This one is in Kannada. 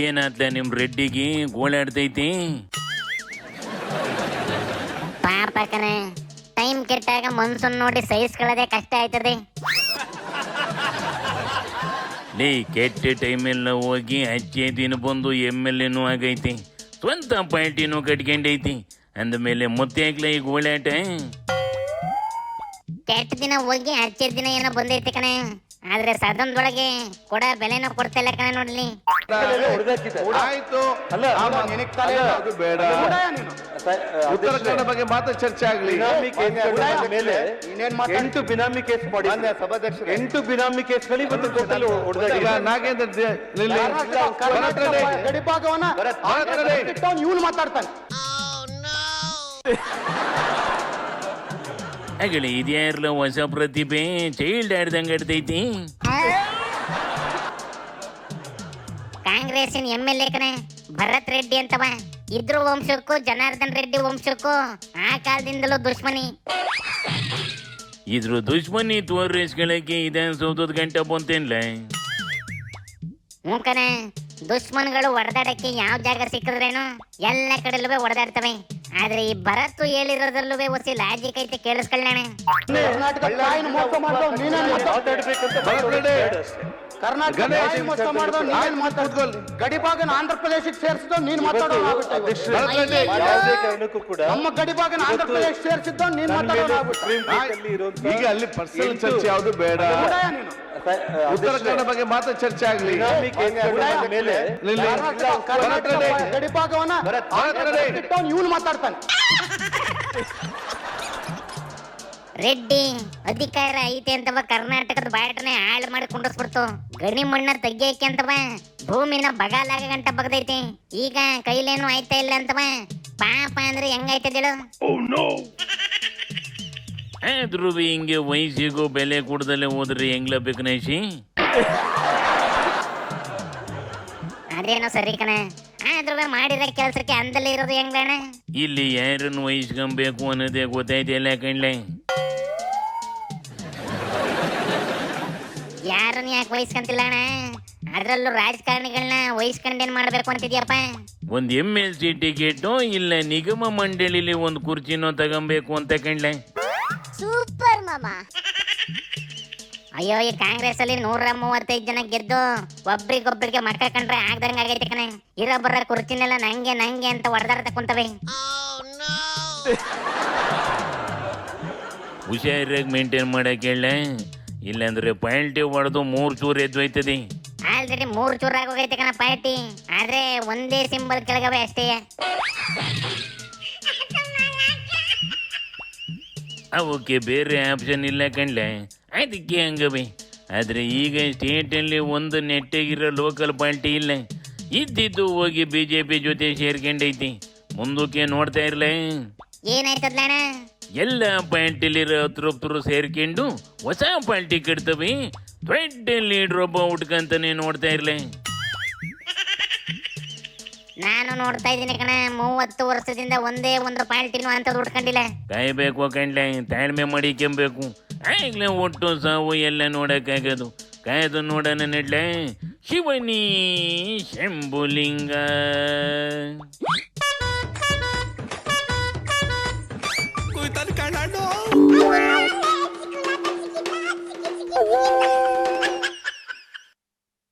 ಏನಾತ್ಲ ನಿಮ್ ರೆಡ್ಡಿಗೆ ಗೋಳಾಡ್ತೈತಿ? ಪಾಪ ಕಣೆ, ಟೈಮ್ ಕೆಟ್ಟಾಗ ಮನ್ಸನ್ ನೋಡಿ ಸಹಿಸ್ಕೊಳ್ಳೋದೇ ಕಷ್ಟ ಆಯ್ತದೆ. ಲೇ, ಕೆಟ್ಟ ಟೈಮೆಲ್ಲ ಹೋಗಿ ಅಜ್ಜೆ ದಿನ ಬಂದು MLA ಆಗೈತಿ, ಸ್ವಂತ ಪಾರ್ಟಿನೂ ಕಟ್ಕೊಂಡೈತಿ ಅಂದಮೇಲೆ ಮತ್ತೆ ಆಗ್ಲ ಈ ಗೋಳಾಟ. ಕೆಟ್ಟ ದಿನ ಹೋಗಿ ಹಚ್ಚ ದಿನ ಏನೋ ಬಂದೈತೆ ಕಣೆ, ಆದ್ರೆ ಸದನದೊಳಗೆ ಕೊಡ ಬೆಲೆನೂ ಕೊಡ್ತಿಲ್ಲ ಕಣೆ. ನೋಡ್ಲಿ ಉತ್ತರ ಕನ್ನಡ ಬಗ್ಗೆ ಮಾತ್ರ ಚರ್ಚೆ ಆಗ್ಲಿ. 8 ಬಿನಾಮಿ ಕೇಸ್ ಮಾಡಿ, 8 ಬಿನಾಮಿ ಕೇಸ್ಗಳು ಇವತ್ತು ಟೋಟಲ್ ನಾಗೇಂದ್ರ ಗಡಿಭಾಗವನ್ನ ಇವನು ಮಾತಾಡ್ತಾನೆ. ಆಗಲಿ ಇದ್ಯಾರ್ಲ ಹೊಸ ಪ್ರತಿಭೆ ಚೈಲ್ಡ್ ಆಡ್ದಂಗ ಆಡ್ತೈತಿ. ಕಾಂಗ್ರೆಸ್ಸಿನ MLA ಕಣೆ, ಭರತ್ ರೆಡ್ಡಿ ಅಂತವ. ಇದ್ರ ವಂಶಕ್ಕೂ ಜನಾರ್ದನ್ ರೆಡ್ಡಿ ವಂಶಕ್ಕೂ ಆ ಕಾಲದಿಂದಲೂ ದುಶ್ಮನಿ. ಇದ್ರ ದುಶ್ಮನಿ ತೋರಿಸ್ಕೊಳ್ಳಕ್ಕೆ ವಿಧಾನಸೌಧದ ಗಂಟೆ ಬಂತೇನ್ಲ. ಹ್ಞೂ ಕಣೆ, ದುಶ್ಮನ್ಗಳು ಹೊಡೆದಾಡಕ್ಕೆ ಯಾವ ಜಾಗ ಸಿಕ್ಕಿದ್ರೇನು ಎಲ್ಲ ಕಡೆಲ್ಲೂ ಹೊಡೆದಾಡ್ತವೆ. ಆದ್ರೆ ಈ ಭರತ್ ಹೇಳಿರೋದ್ರಲ್ಲೂ ಹೊಸಿ ಲಾಜಿಕ್ ಐತೆ, ಕೇಳಿಸ್ಕೊಳ್ಳೋಣ. ಗಡಿಭಾಗನ ಆಂಧ್ರ ಪ್ರದೇಶಕ್ಕೆ ಸೇರಿಸಿದ್ದು ನೀನ್ ಮಾತಾಡೋ, ನಮ್ಮ ಗಡಿಭಾಗನ ಆಂಧ್ರ ಪ್ರದೇಶ ಸೇರಿಸಿದ್ದು ನೀನ್ ಮಾತಾಡೋ. ಈಗ ಅಲ್ಲಿ ಪರ್ಸನಲ್ ಚರ್ಚೆ ಯಾವುದು ಬೇಡ, ಉತ್ತರ ಕನ್ನಡ ಬಗ್ಗೆ ಮಾತ್ರ ಚರ್ಚೆ ಆಗ್ಲಿ. ಗಡಿಭಾಗವನ್ನ ಇವನು ಮಾತಾಡ್ತಾನೆ. ರೆಡ್ಡಿ ಅಧಿಕಾರ ಐತೆ ಅಂತವ ಕರ್ನಾಟಕದ ಬಾಯಟನೆ ಹಾಳು ಮಾಡಿ ಕುಂಡಿಸ್ಬಿಡ್ತು. ಗಣಿ ಮಣ್ಣ ತೆಗಿಯಕ್ಕೆ ಅಂತವ ಭೂಮಿನ ಬಗಾಲಾಗ ಗಂಟ ಬಗದೈತಿ. ಈಗ ಕೈಲೇನು ಆಯ್ತಾ ಇಲ್ಲ ಅಂತವ. ಪಾಪ ಅಂದ್ರೆ ಹೆಂಗೈತದೇಳು. ಆದ್ರೂ ಹಿಂಗೆ ವಯಸ್ಸಿಗೂ ಬೆಲೆ ಕೊಡ್ದಲ್ಲೇ ಹೋದ್ರಿ ಹೆಂಗ್ಲ ಬೇಕನೇಶಿ. ಅದೇನೋ ಸರಿ ಕಣ, ಆದ್ರೂ ಮಾಡಿರೋ ಕೆಲ್ಸಕ್ಕೆ ಅಂದಲೇ ಇರೋದು ಹೆಂಗಣ. ಇಲ್ಲಿ ಯಾರನ್ನು ವಹಿಸ್ಕೊಬೇಕು ಅನ್ನೋದೇ ಗೊತ್ತಾಯ್ತಿಲ್ಲ ಕಣ್ಲೆ. ಯಾರನ್ನ ಯಾಕೆ ವಹಿಸ್ಕೊಂತಿಲ್ಲ ಅಣ್ಣ, ಅದ್ರಲ್ಲೂ ರಾಜಕಾರಣಿಗಳನ್ನ ವಹಿಸ್ಕೊಂಡೇನ್ ಮಾಡ್ಬೇಕು ಅಂತಿದ್ಯಪ್ಪ. ಒಂದ್ MLC ಟಿಕೆಟ್ ಇಲ್ಲ ನಿಗಮ ಮಂಡಳಿಲಿ ಒಂದು ಕುರ್ಚಿನೋ ತಗೊಂಬೇಕು ಅಂತ ಕಣ್ಲೆ. ಸೂಪರ್ ಮಾಮ. ಅಯ್ಯೋ, ಈ ಕಾಂಗ್ರೆಸ್ ಅಲ್ಲಿ 135 ಜನ ಗೆದ್ದು ಒಬ್ರಿಗೊಬ್ರಿಗೆ ಮಕ್ಕ ಕಂಡ್ರೆ ಆಗ್ದಂಗ ಆಗೈತೆ ಕಣೆ. ಇರೋ ಬರ ಕುರ್ಚಿನೆಲ್ಲ ನಂಗೆ ನಂಗೆ ಅಂತ ಹೊಡೆದಾಡ್ತಾ ಕುಂತವೆ. ಹುಷಾರಾಗಿ ಮೇಂಟೈನ್ ಮಾಡಕ್ ಹೇಳ, ಇಲ್ಲಾಂದ್ರೆ ಪಾಲ್ಟಿ ಹೊಡೆದು 3 ಚೂರು ಎದ್ದೋಯ್ತದೆ. ಆಲ್ರೆಡಿ 3 ಚೂರು ಆಗೋಗೈತೆ ಕಣ ಪಾರ್ಟಿ, ಆದ್ರೆ ಒಂದೇ ಸಿಂಬಲ್ ಕೆಳಗವೆ ಅಷ್ಟೇ. ಅವಕ್ಕೆ ಬೇರೆ ಆಪ್ಷನ್ ಇಲ್ಲ ಕಣ್ಲೆ, ಅದಕ್ಕೆ ಹಂಗವೆ. ಆದ್ರೆ ಈಗ ಸ್ಟೇಟಲ್ಲಿ ಒಂದು ನೆಟ್ಟಾಗಿರೋ ಲೋಕಲ್ ಪಾರ್ಟಿ ಇಲ್ಲ, ಇದ್ದಿದ್ದು ಹೋಗಿ BJP ಜೊತೆ ಸೇರ್ಕೊಂಡೈತಿ. ಮುಂದಕ್ಕೆ ನೋಡ್ತಾ ಇರ್ಲ, ಏನಾಯ್ತದ್ಲಣ್ಣ, ಎಲ್ಲ ಪಾರ್ಟಿಲಿರೋ ಅತೃಪ್ತರು ಸೇರ್ಕೊಂಡು ಹೊಸ ಪಾರ್ಟಿ ಕಟ್ತವೆ. ದೊಡ್ಡ ಲೀಡರ್ ಒಬ್ಬ ಹುಡ್ಕಂತಾನೆ ನೋಡ್ತಾ ಇರ್ಲೆ. ನಾನು ನೋಡ್ತಾ ಇದ್ದೀನಿ ಕಣ, 30 ವರ್ಷದಿಂದ ಒಂದೇ ಒಂದು ಪಾರ್ಟಿನೂ ಅಂತ ಹುಡ್ಕೊಂಡಿಲ್ಲ. ಕಾಯ್ಬೇಕು ಕಣ್ಲೆ, ತಾಳ್ಮೆ ಮಾಡಿಕೊಂಬೇಕು. ಆಗ್ಲೇ ಒಟ್ಟು ಸಾವು ಎಲ್ಲ ನೋಡಕ್ಕಾಗೋದು. ಕಾಯ್ದು ನೋಡೋಣ ನಡ್ಲೆ. ಶಿವನಿ ಶಂಭುಲಿಂಗ. Oh